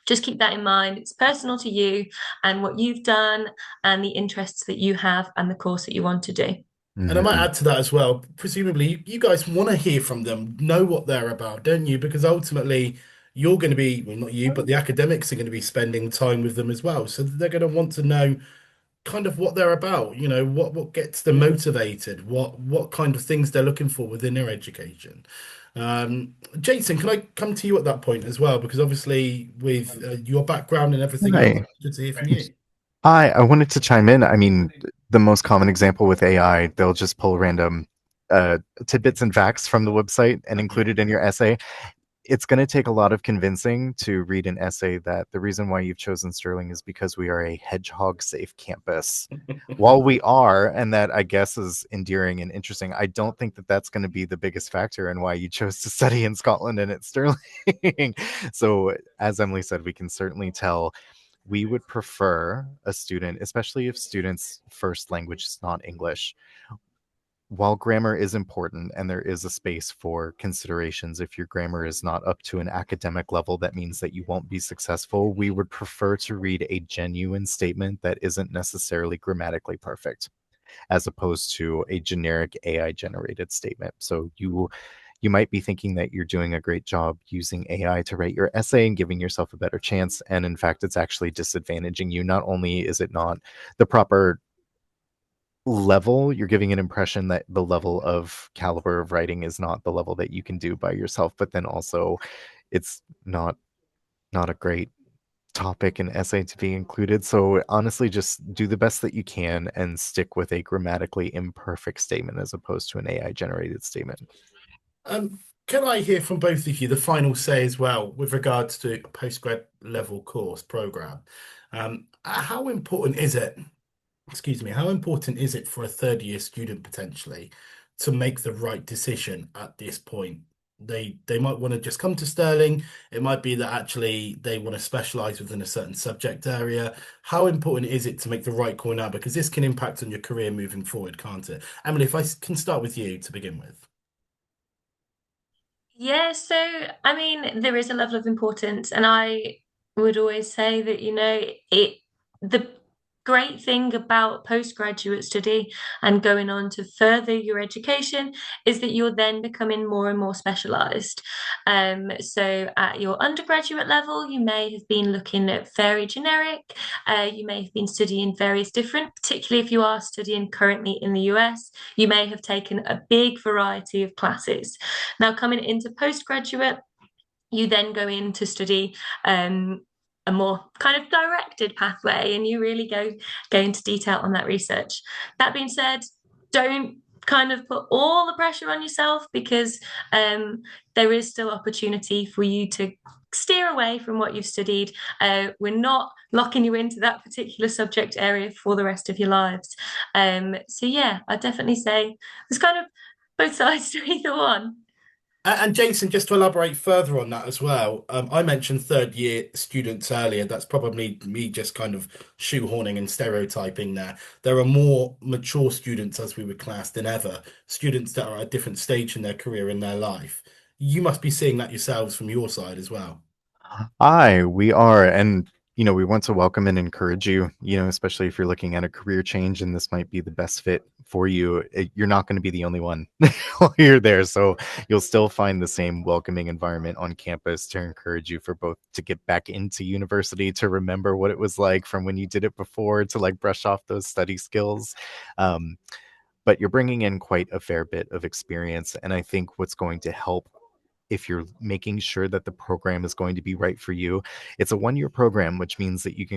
just keep that in mind. It's personal to you and what you've done and the interests that you have and the course that you want to do. And I might Mhm. add to that as well. Presumably, you guys want to hear from them, know what they're about, don't you? Because ultimately, you're going to be, well, not you, but the academics are going to be spending time with them as well. So they're going to want to know kind of what they're about, what gets them motivated, what kind of things they're looking for within their education. Jason, can I come to you at that point as well? Because obviously, with your background and everything else, Hi. good to hear from you. I wanted to chime in. I mean, the most common example with AI, they'll just pull random uh, tidbits and facts from the website and include it in your essay. It's going to take a lot of convincing to read an essay that the reason why you've chosen Sterling is because we are a hedgehog safe campus. While we are, and that I guess is endearing and interesting, I don't think that that's going to be the biggest factor in why you chose to study in Scotland and at Stirling. So, as Emily said, we can certainly tell we would prefer a student, especially if students' first language is not English. While grammar is important and there is a space for considerations, if your grammar is not up to an academic level, that means that you won't be successful. We would prefer to read a genuine statement that isn't necessarily grammatically perfect, as opposed to a generic AI generated statement. So you might be thinking that you're doing a great job using AI to write your essay and giving yourself a better chance. And in fact, it's actually disadvantaging you. Not only is it not the proper level, you're giving an impression that the level of caliber of writing is not the level that you can do by yourself, but then also it's not a great topic and essay to be included. So honestly, just do the best that you can and stick with a grammatically imperfect statement as opposed to an AI generated statement. Um, can I hear from both of you the final say as well with regards to a postgrad level course program? How important is it, excuse me, how important is it for a third year student potentially to make the right decision at this point? They might want to just come to Stirling. It might be that actually they want to specialize within a certain subject area. How important is it to make the right call now? Because this can impact on your career moving forward, can't it? Emily, if can start with you to begin with. Yeah, so I mean, there is a level of importance, and I would always say that, the great thing about postgraduate study and going on to further your education is that you're then becoming more and more specialized. So at your undergraduate level, you may have been looking at very generic, you may have been studying various different, particularly if you are studying currently in the US, you may have taken a big variety of classes. Now, coming into postgraduate, you then go in to study a more kind of directed pathway, and you really go into detail on that research. That being said, don't kind of put all the pressure on yourself, because there is still opportunity for you to steer away from what you've studied. We're not locking you into that particular subject area for the rest of your lives. So yeah, I definitely say there's kind of both sides to either one. And Jason, just to elaborate further on that as well, I mentioned third year students earlier. That's probably me just kind of shoehorning and stereotyping there. There are more mature students, as we would class, than ever, students that are at a different stage in their career, in their life. You must be seeing that yourselves from your side as well. Aye, we are. And, we want to welcome and encourage you, especially if you're looking at a career change and this might be the best fit for you. You're not going to be the only one while you're there. So you'll still find the same welcoming environment on campus to encourage you for both to get back into university, to remember what it was like from when you did it before, to like brush off those study skills. Um, but you're bringing in quite a fair bit of experience. And I think what's going to help, if you're making sure that the program is going to be right for you, it's a 1 year program, which means that you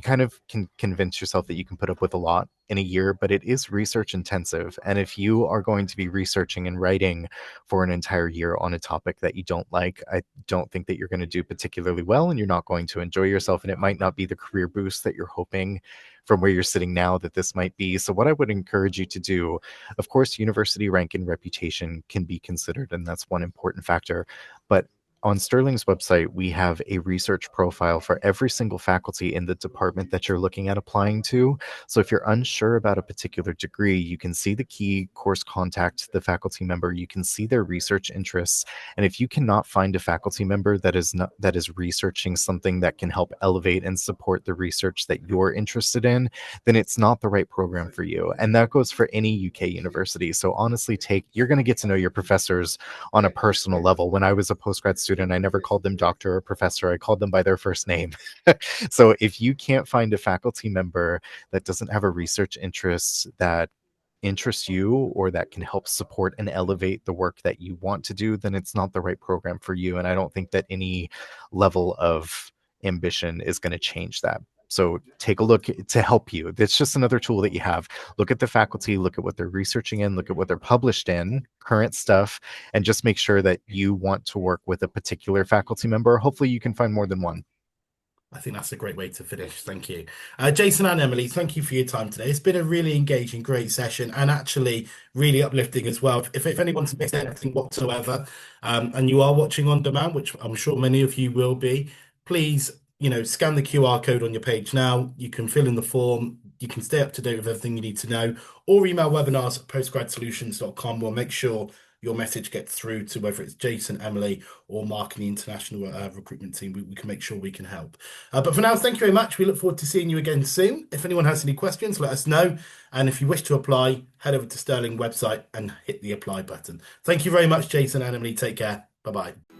kind of can convince yourself that you can put up with a lot in a year, but it is research intensive. And if you are going to be researching and writing for an entire year on a topic that you don't like, I don't think that you're going to do particularly well, and you're not going to enjoy yourself. And it might not be the career boost that you're hoping from where you're sitting now that this might be. So what I would encourage you to do, of course, university rank and reputation can be considered, and that's one important factor. But on Sterling's website, we have a research profile for every single faculty in the department that you're looking at applying to. So if you're unsure about a particular degree, you can see the key course contact, the faculty member, you can see their research interests. And if you cannot find a faculty member that is researching something that can help elevate and support the research that you're interested in, then it's not the right program for you. And that goes for any UK university. So honestly, you're going to get to know your professors on a personal level. When I was a postgrad student, I never called them doctor or professor. I called them by their first name. So if you can't find a faculty member that doesn't have a research interest that interests you or that can help support and elevate the work that you want to do, then it's not the right program for you. And I don't think that any level of ambition is going to change that. So take a look to help you. That's just another tool that you have. Look at the faculty, look at what they're researching in, look at what they're published in, current stuff, and just make sure that you want to work with a particular faculty member. Hopefully you can find more than one. I think that's a great way to finish. Thank you. Jason and Emily, thank you for your time today. It's been a really engaging, great session and actually really uplifting as well. If anyone's missed anything whatsoever, and you are watching on demand, which I'm sure many of you will be, please, scan the QR code on your page now. You can fill in the form. You can stay up to date with everything you need to know, or email webinars at postgradsolutions.com. We'll make sure your message gets through to whether it's Jason, Emily, or Mark in the international recruitment team. We can make sure we can help. But for now, thank you very much. We look forward to seeing you again soon. If anyone has any questions, let us know. And if you wish to apply, head over to Stirling website and hit the apply button. Thank you very much, Jason and Emily. Take care. Bye-bye.